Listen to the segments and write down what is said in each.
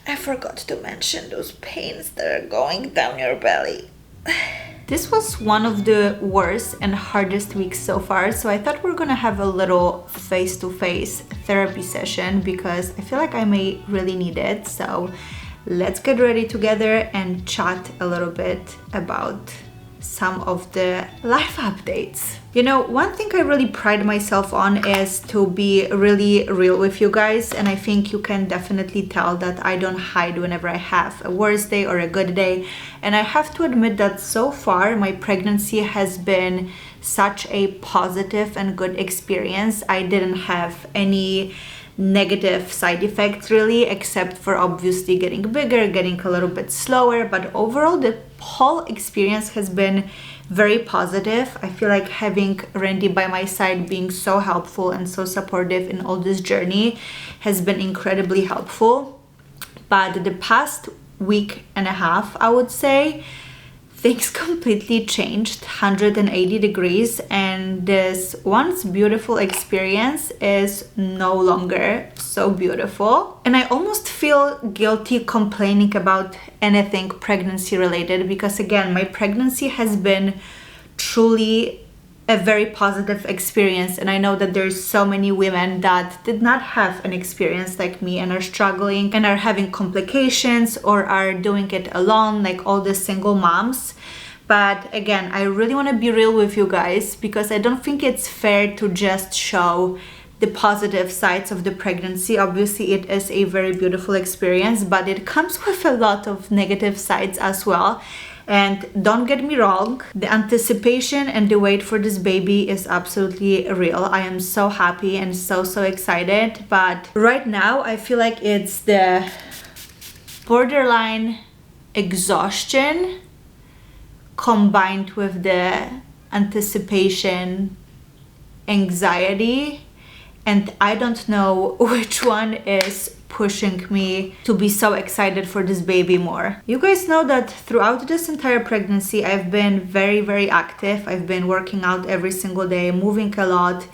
I forgot to mention those pains that are going down your belly. This was one of the worst and hardest weeks so far, so I thought we're gonna have a little face-to-face therapy session because I feel like I may really need it. So let's get ready together and chat a little bit about some of the life updates. You know, one thing I really pride myself on is to be really real with you guys, and I think you can definitely tell that I don't hide whenever I have a worse day or a good day. And I have to admit that so far my pregnancy has been such a positive and good experience. I didn't have any negative side effects really, except for obviously getting bigger, getting a little bit slower, but overall the whole experience has been very positive. I feel like having Randy by my side being so helpful and so supportive in all this journey has been incredibly helpful. But the past week and a half, I would say, things completely changed 180 degrees, and this once beautiful experience is no longer so beautiful. And I almost feel guilty complaining about anything pregnancy related because again, my pregnancy has been truly a very positive experience, and I know that there's so many women that did not have an experience like me and are struggling and are having complications or are doing it alone, like all the single moms. But again, I really want to be real with you guys because I don't think it's fair to just show the positive sides of the pregnancy. Obviously it is a very beautiful experience, but it comes with a lot of negative sides as well. And don't get me wrong, the anticipation and the wait for this baby is absolutely real. I am so happy and so excited. But right now, I feel like it's the borderline exhaustion combined with the anticipation, anxiety. And I don't know which one is pushing me to be so excited for this baby more. You guys know that throughout this entire pregnancy, I've been very active. I've been working out every single day, moving a lot,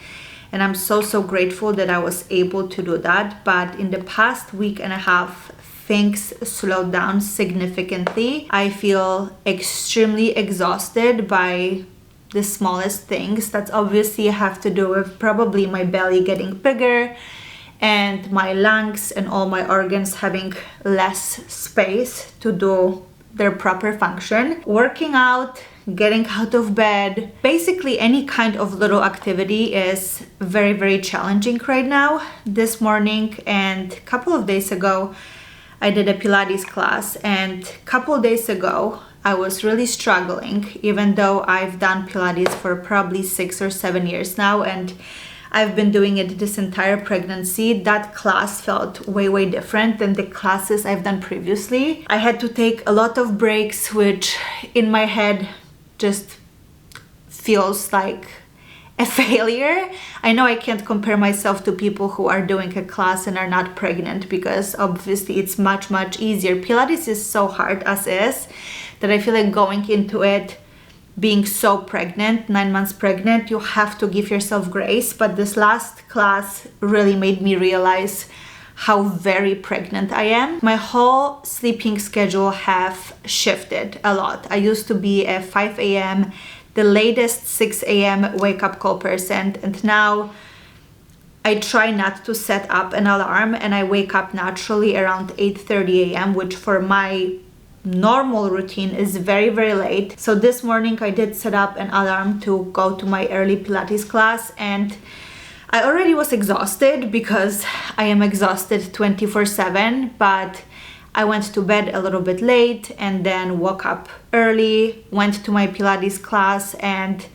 and I'm so grateful that I was able to do that. But in the past week and a half, things slowed down significantly. I feel extremely exhausted by the smallest things. That's obviously have to do with probably my belly getting bigger and my lungs and all my organs having less space to do their proper function. Working out, getting out of bed, basically any kind of little activity is very challenging right now. This morning and a couple of days ago, I did a Pilates class, and a couple of days ago, I was really struggling, even though I've done Pilates for probably 6 or 7 years now, and I've been doing it this entire pregnancy. That class felt way different than the classes I've done previously. I had to take a lot of breaks, which in my head just feels like a failure. I know I can't compare myself to people who are doing a class and are not pregnant because obviously it's much easier. Pilates is so hard as is that I feel like going into it being so pregnant, 9 months pregnant, you have to give yourself grace. But this last class really made me realize how very pregnant I am. My whole sleeping schedule have shifted a lot. I used to be a 5 a.m., the latest 6 a.m. wake up call person, and now I try not to set up an alarm and I wake up naturally around 8:30 a.m., which for my normal routine is very late. So this morning I did set up an alarm to go to my early Pilates class, and I already was exhausted because I am exhausted 24/7, but I went to bed a little bit late and then woke up early, went to my Pilates class, and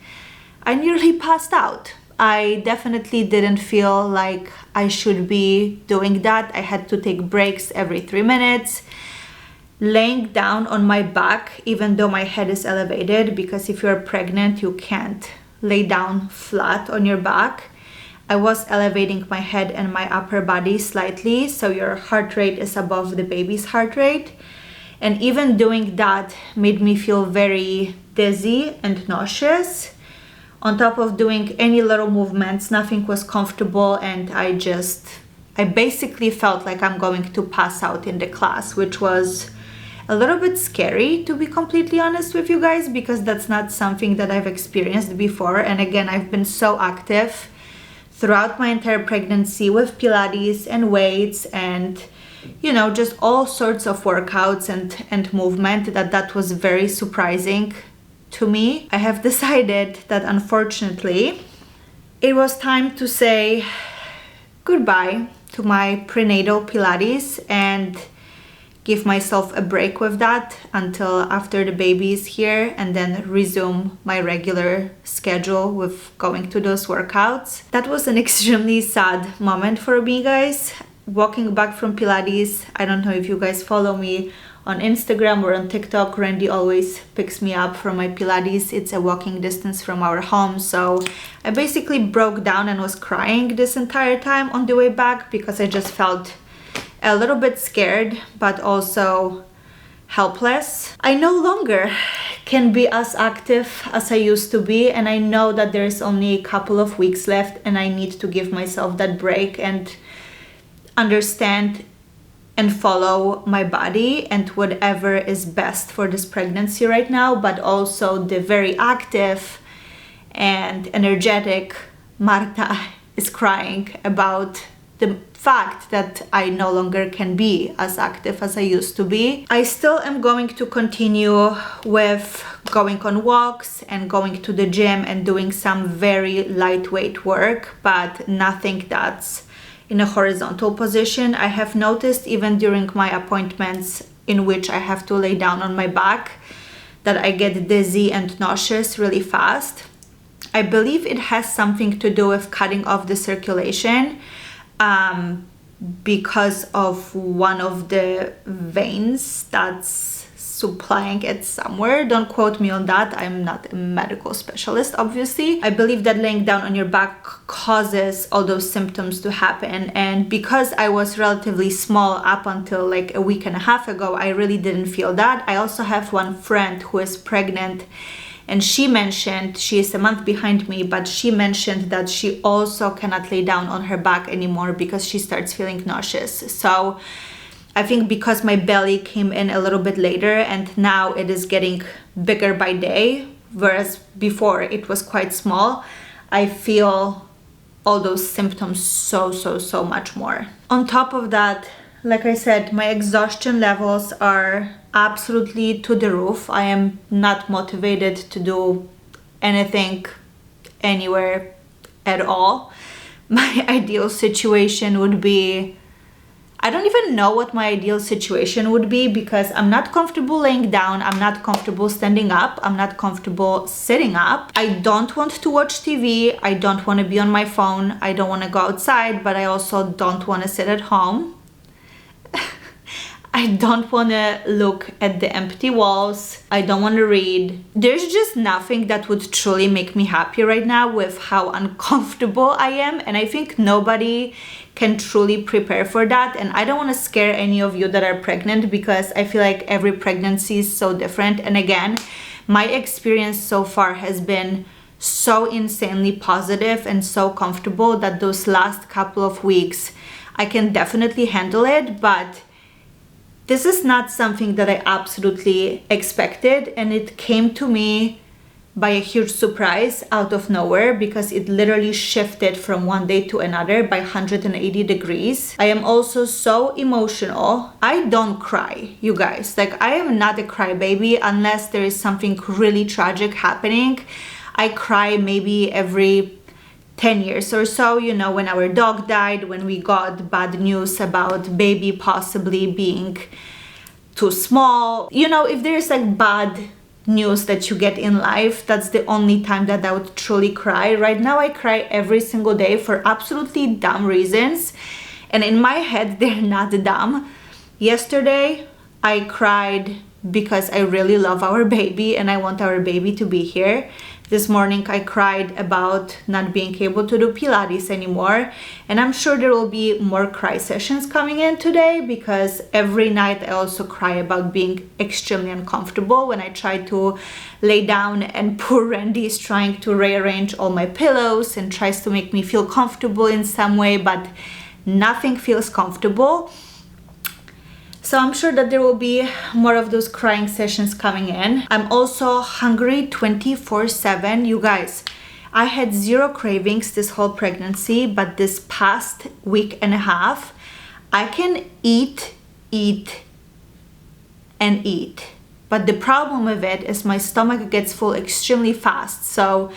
I nearly passed out. I definitely didn't feel like I should be doing that. I had to take breaks every 3 minutes, laying down on my back even though my head is elevated, because if you're pregnant you can't lay down flat on your back. I was elevating my head and my upper body slightly so your heart rate is above the baby's heart rate, and even doing that made me feel very dizzy and nauseous, On top of doing any little movements, nothing was comfortable, and I basically felt like I'm going to pass out in the class, which was a little bit scary, to be completely honest with you guys, because that's not something that I've experienced before. And again, I've been so active throughout my entire pregnancy with Pilates and weights and, you know, just all sorts of workouts and movement, that was very surprising to me. I have decided that unfortunately it was time to say goodbye to my prenatal Pilates and give myself a break with that until after the baby is here, and then resume my regular schedule with going to those workouts. That was an extremely sad moment for me, guys. Walking back from Pilates, I don't know if you guys follow me on Instagram or on TikTok, Randy always picks me up from my Pilates. It's a walking distance from our home, so I basically broke down and was crying this entire time on the way back because I just felt a little bit scared, but also helpless. I no longer can be as active as I used to be, and I know that there's only a couple of weeks left, and I need to give myself that break and understand and follow my body and whatever is best for this pregnancy right now. But also the very active and energetic Marta is crying about the fact that I no longer can be as active as I used to be. I still am going to continue with going on walks and going to the gym and doing some very lightweight work, but nothing that's in a horizontal position. I have noticed even during my appointments in which I have to lay down on my back that I get dizzy and nauseous really fast. I believe it has something to do with cutting off the circulation because of one of the veins that's supplying it somewhere. Don't quote me on that. I'm not a medical specialist, obviously. I believe that laying down on your back causes all those symptoms to happen. And because I was relatively small up until like a week and a half ago, I really didn't feel that. I also have one friend who is pregnant, and she mentioned, she is a month behind me, but she mentioned that she also cannot lay down on her back anymore because she starts feeling nauseous. So I think because my belly came in a little bit later and now it is getting bigger by day, whereas before it was quite small, I feel all those symptoms so much more. On top of that, like I said, my exhaustion levels are absolutely to the roof. I am not motivated to do anything anywhere at all. My ideal situation would be, I don't even know what my ideal situation would be because I'm not comfortable laying down, I'm not comfortable standing up, I'm not comfortable sitting up. I don't want to watch TV, I don't want to be on my phone, I don't want to go outside, but I also don't want to sit at home. I don't want to look at the empty walls. I don't want to read. There's just nothing that would truly make me happy right now with how uncomfortable I am. And I think nobody can truly prepare for that. And I don't want to scare any of you that are pregnant because I feel like every pregnancy is so different. And again, my experience so far has been so insanely positive and so comfortable that those last couple of weeks, I can definitely handle it. But this is not something that I absolutely expected, and it came to me by a huge surprise out of nowhere because it literally shifted from one day to another by 180 degrees. I am also so emotional. I don't cry, you guys. Like, I am not a crybaby unless there is something really tragic happening. I cry maybe every 10 years or so, you know, when our dog died, when we got bad news about baby possibly being too small. You know, if there's like bad news that you get in life, that's the only time that I would truly cry. Right now I cry every single day for absolutely dumb reasons, and in my head they're not dumb. Yesterday I cried because I really love our baby and I want our baby to be here. This morning I cried about not being able to do Pilates anymore, and I'm sure there will be more cry sessions coming in today, because every night I also cry about being extremely uncomfortable when I try to lay down and poor Randy is trying to rearrange all my pillows and tries to make me feel comfortable in some way, but nothing feels comfortable. So I'm sure that there will be more of those crying sessions coming in. I'm also hungry 24/7. You guys, I had zero cravings this whole pregnancy, but this past week and a half, I can eat, and eat. But the problem with it is my stomach gets full extremely fast. So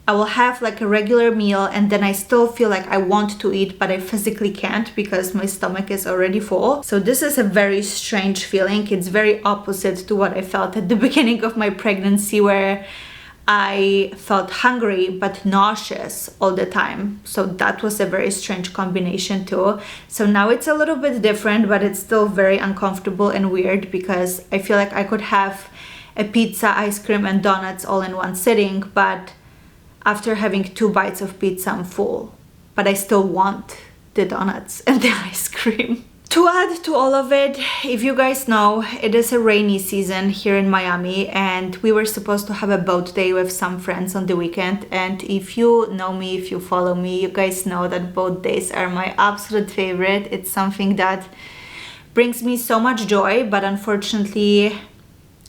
I will have like a regular meal and then I still feel like I want to eat, but I physically can't because my stomach is already full. So this is a very strange feeling. It's very opposite to what I felt at the beginning of my pregnancy, where I felt hungry but nauseous all the time. So that was a very strange combination too. So now it's a little bit different, but it's still very uncomfortable and weird, because I feel like I could have a pizza, ice cream and donuts all in one sitting, but after having 2 bites of pizza, I'm full, but I still want the donuts and the ice cream. To add to all of it, if you guys know, it is a rainy season here in Miami, and we were supposed to have a boat day with some friends on the weekend. And if you know me, if you follow me, you guys know that boat days are my absolute favorite. It's something that brings me so much joy, but unfortunately,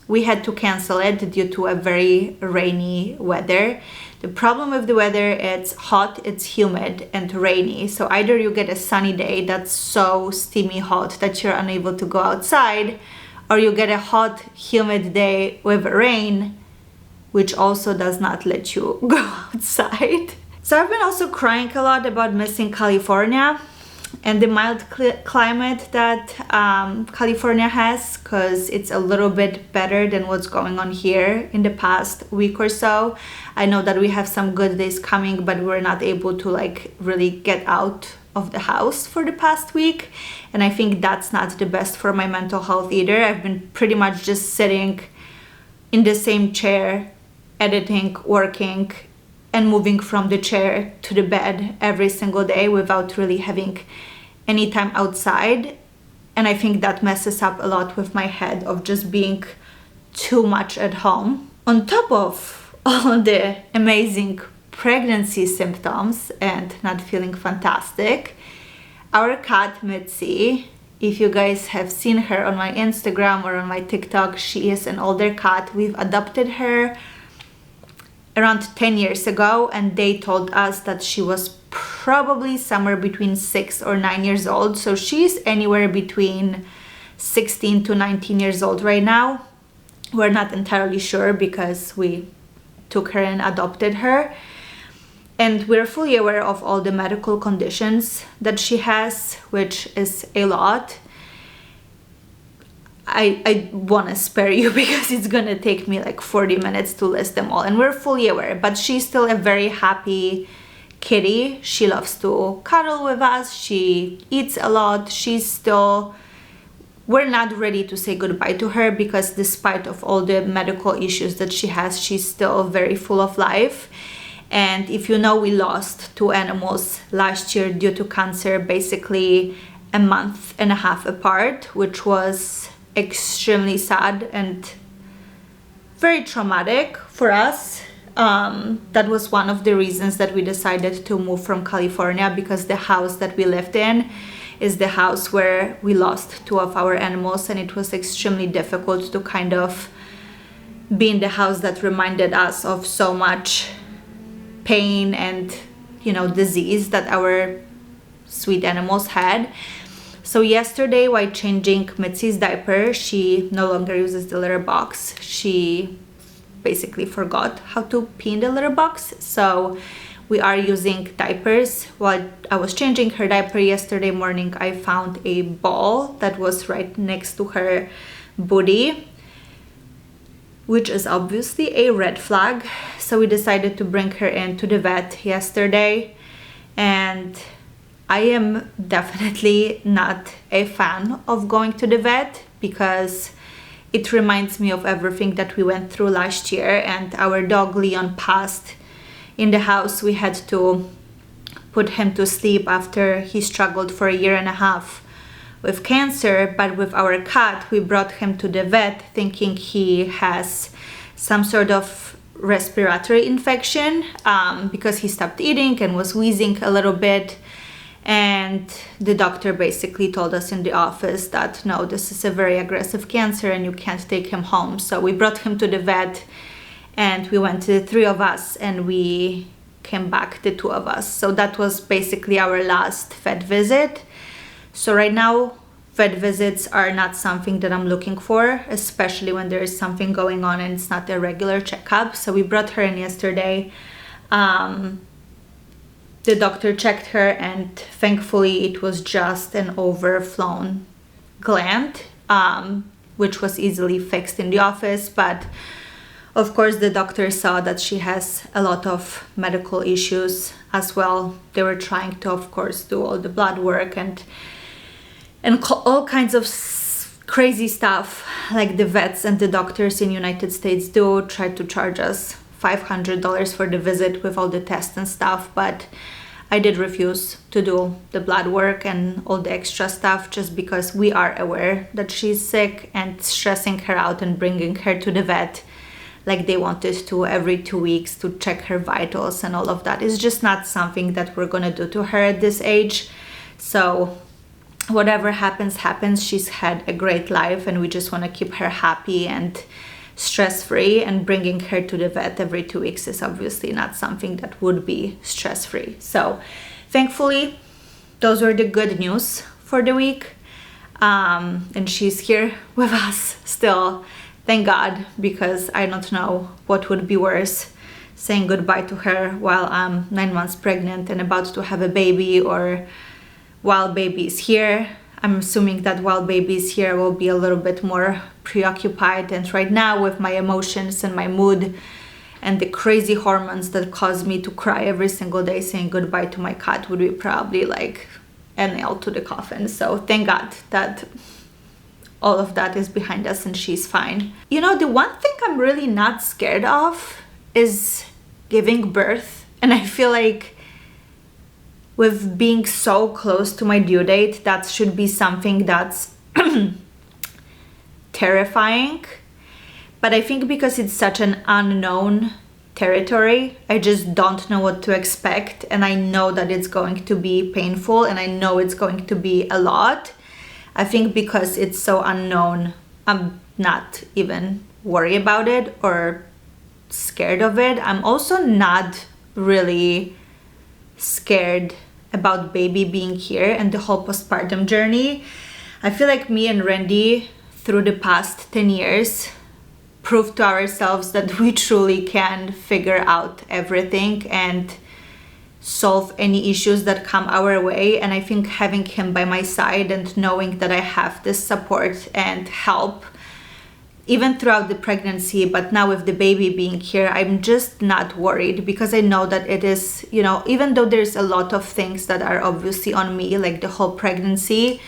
we had to cancel it due to a very rainy weather. The problem with the weather, it's hot, it's humid and rainy. So either you get a sunny day that's so steamy hot that you're unable to go outside, or you get a hot, humid day with rain, which also does not let you go outside. So I've been also crying a lot about missing California and the mild climate that California has, because it's a little bit better than what's going on here in the past week or so. I know that we have some good days coming, but we're not able to like really get out of the house for the past week, and I think that's not the best for my mental health either. I've been pretty much just sitting in the same chair, editing, working, and moving from the chair to the bed every single day without really having any time outside. And I think that messes up a lot with my head of just being too much at home. On top of all the amazing pregnancy symptoms and not feeling fantastic, our cat Mitzi, if you guys have seen her on my Instagram or on my TikTok, she is an older cat. We've adopted her around 10 years ago, and they told us that she was probably somewhere between 6 or 9 years old. So she's anywhere between 16 to 19 years old right now. We're not entirely sure because we took her and adopted her. And we're fully aware of all the medical conditions that she has, which is a lot. I want to spare you because it's gonna take me like 40 minutes to list them all, and we're fully aware, but she's still a very happy kitty. She loves to cuddle with us, she eats a lot, we're not ready to say goodbye to her, because despite of all the medical issues that she has, she's still very full of life. And if you know, we lost 2 animals last year due to cancer, basically a month and a half apart, which was extremely sad and very traumatic for us. That was one of the reasons that we decided to move from California, because the house that we lived in is the house where we lost 2 of our animals, and it was extremely difficult to kind of be in the house that reminded us of so much pain and, you know, disease that our sweet animals had. So yesterday, while changing Mitzi's diaper, she no longer uses the litter box. She basically forgot how to pee in the litter box. So we are using diapers. While I was changing her diaper yesterday morning, I found a ball that was right next to her booty, which is obviously a red flag. So we decided to bring her in to the vet yesterday, and I am definitely not a fan of going to the vet, because it reminds me of everything that we went through last year, and our dog Leon passed in the house. We had to put him to sleep after he struggled for a year and a half with cancer. But with our cat, we brought him to the vet thinking he has some sort of respiratory infection because he stopped eating and was wheezing a little bit. And the doctor basically told us in the office that no, this is a very aggressive cancer and you can't take him home. So we brought him to the vet, and we went to the 3 of us, and we came back, the 2 of us. So that was basically our last vet visit. So right now, vet visits are not something that I'm looking for, especially when there is something going on and it's not a regular checkup. So we brought her in yesterday. The doctor checked her, and thankfully it was just an overflown gland, which was easily fixed in the office. But of course the doctor saw that she has a lot of medical issues as well. They were trying to, of course, do all the blood work and all kinds of crazy stuff, like the vets and the doctors in United States do try to charge us $500 for the visit with all the tests and stuff. But I did refuse to do the blood work and all the extra stuff, just because we are aware that she's sick, and stressing her out and bringing her to the vet like they wanted to every 2 weeks to check her vitals and all of that is just not something that we're gonna do to her at this age. So whatever happens, happens. She's had a great life, and we just want to keep her happy and stress-free, and bringing her to the vet every 2 weeks is obviously not something that would be stress-free. So thankfully, those were the good news for the week. And she's here with us still, thank God, because I don't know what would be worse, saying goodbye to her while I'm 9 months pregnant and about to have a baby, or while baby is here. I'm assuming that while baby is here, I will be a little bit more preoccupied. And right now, with my emotions and my mood and the crazy hormones that cause me to cry every single day, saying goodbye to my cat would be probably like a nail to the coffin. So thank God that all of that is behind us and she's fine. You know, the one thing I'm really not scared of is giving birth. And I feel like with being so close to my due date, that should be something that's terrifying. But I think because it's such an unknown territory, I just don't know what to expect. And I know that it's going to be painful, and I know it's going to be a lot. I think because it's so unknown, I'm not even worried about it or scared of it. I'm also not really scared about baby being here and the whole postpartum journey. I feel like me and Randy, through the past 10 years, proved to ourselves that we truly can figure out everything and solve any issues that come our way. And I think having him by my side and knowing that I have this support and help even throughout the pregnancy, but now with the baby being here, I'm just not worried, because I know that it is, you know, even though there's a lot of things that are obviously on me, like the whole pregnancy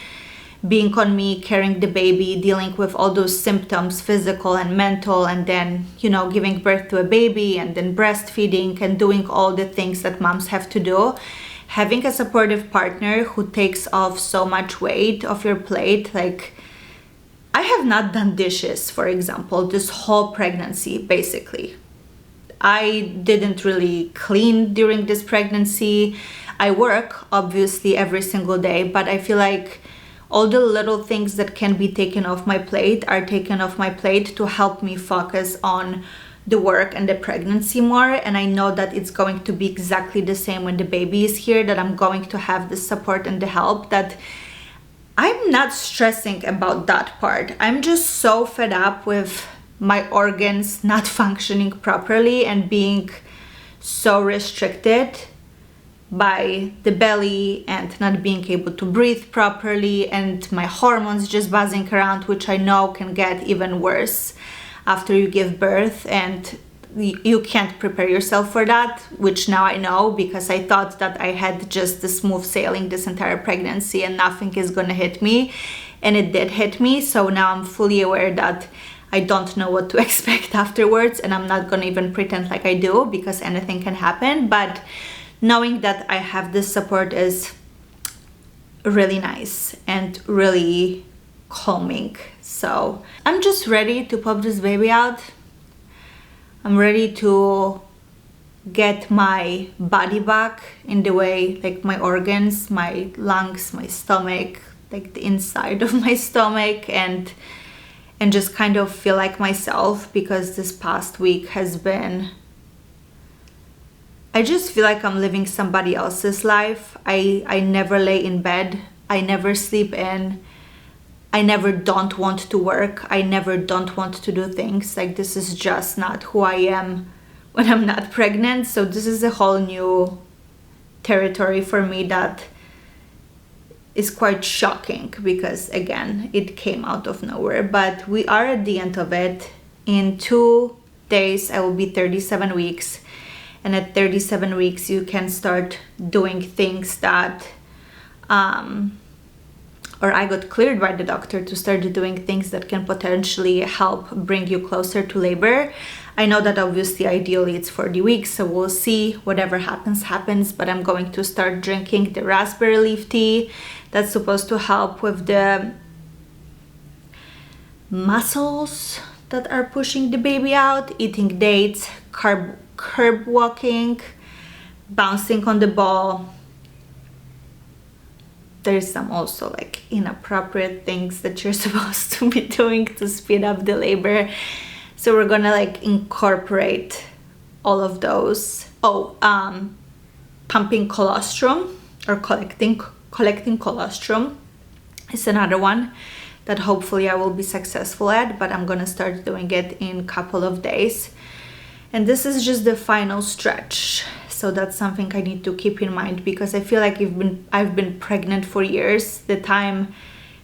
being on me, carrying the baby, dealing with all those symptoms, physical and mental, and then, you know, giving birth to a baby and then breastfeeding and doing all the things that moms have to do. Having a supportive partner who takes off so much weight off your plate, like, I have not done dishes, for example, this whole pregnancy, basically. I didn't really clean during this pregnancy. I work, obviously, every single day, but I feel like all the little things that can be taken off my plate are taken off my plate to help me focus on the work and the pregnancy more. And I know that it's going to be exactly the same when the baby is here, that I'm going to have the support and the help, that I'm not stressing about that part. I'm just so fed up with my organs not functioning properly and being so restricted by the belly and not being able to breathe properly, and my hormones just buzzing around, which I know can get even worse after you give birth, and you can't prepare yourself for that, which now I know, because I thought that I had just the smooth sailing this entire pregnancy and nothing is gonna hit me, and it did hit me. So now I'm fully aware that I don't know what to expect afterwards, and I'm not gonna even pretend like I do, because anything can happen. But knowing that I have this support is really nice and really calming. So I'm just ready to pop this baby out. I'm ready to get my body back in the way, like my organs, my lungs, my stomach, like the inside of my stomach, and just kind of feel like myself, because this past week has been, I just feel like I'm living somebody else's life. I never lay in bed. I never sleep in. I never don't want to work. I never don't want to do things. Like, this is just not who I am when I'm not pregnant. So this is a whole new territory for me that is quite shocking, because again, it came out of nowhere. But we are at the end of it. In 2 days, I will be 37 weeks. And at 37 weeks, you can start doing things that, or I got cleared by the doctor to start doing things that can potentially help bring you closer to labor. I know that obviously ideally it's 40 weeks, so we'll see. Whatever happens, happens. But I'm going to start drinking the raspberry leaf tea. That's supposed to help with the muscles that are pushing the baby out. Eating dates, curb walking, bouncing on the ball. There's some also like inappropriate things that you're supposed to be doing to speed up the labor. So we're gonna like incorporate all of those. Pumping colostrum, or collecting colostrum is another one that hopefully I will be successful at, but I'm gonna start doing it in a couple of days. And this is just the final stretch. So that's something I need to keep in mind, because I feel like I've been pregnant for years. The time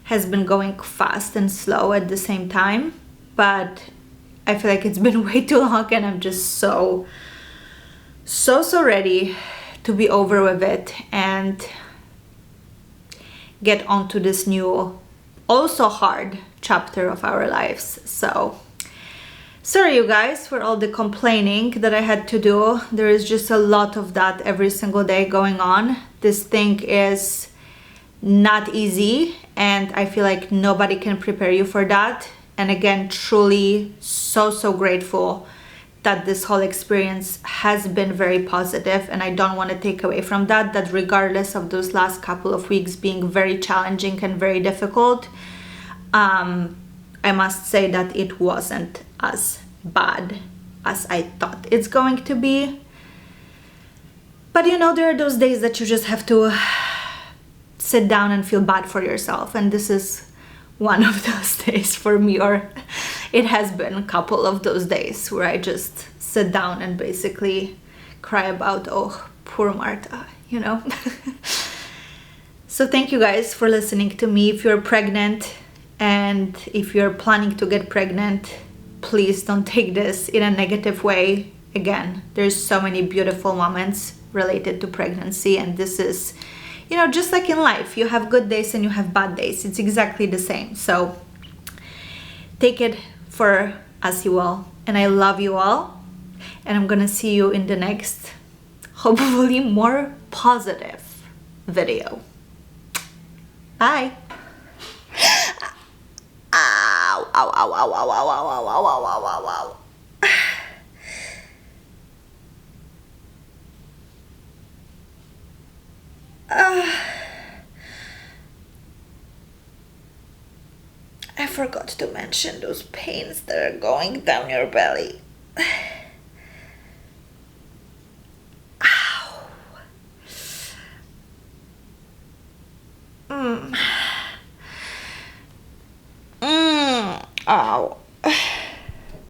has been going fast and slow at the same time, but I feel like it's been way too long, and I'm just so ready to be over with it and get onto this new, also hard chapter of our lives. So sorry you guys for all the complaining that I had to do. There is just a lot of that every single day going on. This thing is not easy, and I feel like nobody can prepare you for that. And again, truly so grateful that this whole experience has been very positive, and I don't want to take away from that regardless of those last couple of weeks being very challenging and very difficult, I must say that it wasn't as bad as I thought it's going to be. But you know, there are those days that you just have to sit down and feel bad for yourself, and this is one of those days for me, or it has been a couple of those days where I just sit down and basically cry about, oh, poor Marta, you know. So thank you guys for listening to me. If you're pregnant, and if you're planning to get pregnant, please don't take this in a negative way. Again, there's so many beautiful moments related to pregnancy, and this is, you know, just like in life, you have good days and you have bad days. It's exactly the same. So take it for as you will, and I love you all, and I'm gonna see you in the next, hopefully more positive video. Bye. Ow, ow, ow, ow, ow, ow, ow, ow, ow, ow, ow, ow, ow. I forgot to mention those pains that are going down your belly. Ow. Ow.